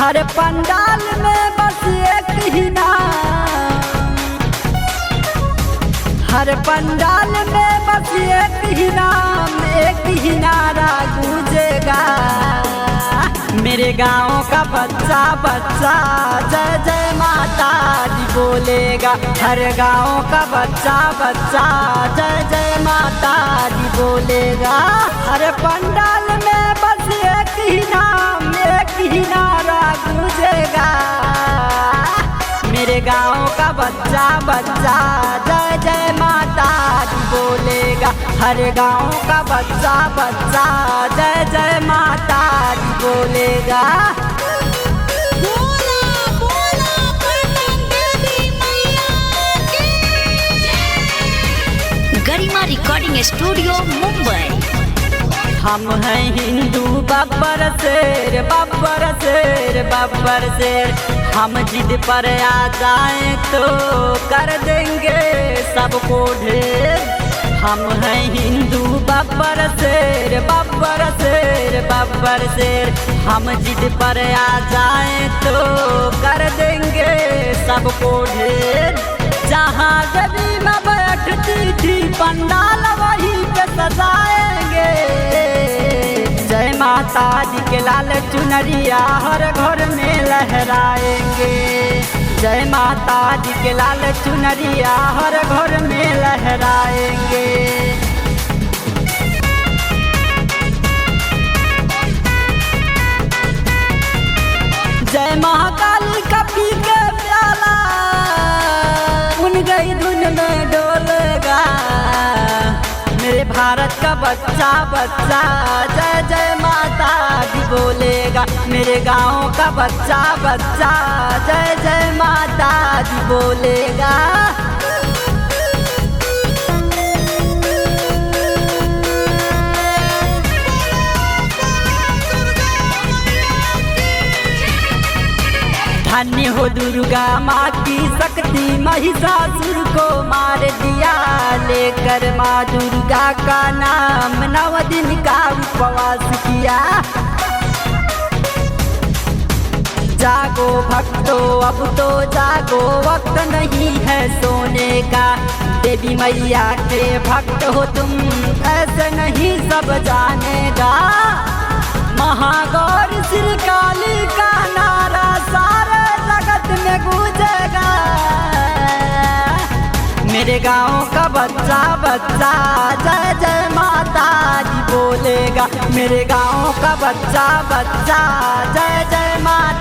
हर पंडाल में बस एक ही नाम, हर पंडाल में बस एक ही नाम, एक ही नारा गूंजेगा। मेरे गाँव का बच्चा बच्चा जय जय माता दी बोलेगा। हर गाँव का बच्चा बच्चा जय जय माता दी बोलेगा। हर पंडाल में बस एक ही नाम, एक ही नारा गूंजेगा। मेरे गाँव का बच्चा बच्चा जय जय माता दी बोलेगा। हर गाँव का बच्चा बच्चा जय जय माता दी बोलेगा। बोला बोला पटन देवी मैया की जय। गरिमा रिकॉर्डिंग स्टूडियो मुंबई। हम हैं हिंदू बब्बर शेर, बब्बर शेर, बब्बर शेर। हम जिद पर आ जाएं तो कर देंगे सबको ढेर। हम हैं हिंदू बब्बर शेर, बब्बर शेर, बब्बर शेर। हम जिद पर आ जाएं तो कर देंगे सबको ढेर। जहाँ देवी माँ बैठती थी पंडाल वहीं पे सजाएंगे। जय माता दी के लाल चुनरिया हर घर में लहराएंगे। जय माता दी के लाल चुनरिया हर घर में लहराएंगे। जय महाकाली का पी के प्याला उन गई धुन में डोलेगा। मेरे भारत का बच्चा बच्चा जय जय माता दी बोलेगा। मेरे गाँव का बच्चा बच्चा जय जय माता दी बोलेगा। धन्य हो दुर्गा माँ की शक्ति, महिषासुर को मार दिया। लेकर माँ दुर्गा का नाम 9 दिन का उपवास किया। जागो भक्तों अब तो जागो, वक्त नहीं है सोने का। देवी मैया के भक्त हो तुम, ऐसे नहीं सब जानेगा। महागौर श्री काली का नारा सारे जगत में गूंजेगा। मेरे गाँव का बच्चा बच्चा जय जय माता दी बोलेगा। मेरे गाँव का बच्चा बच्चा जय जय माता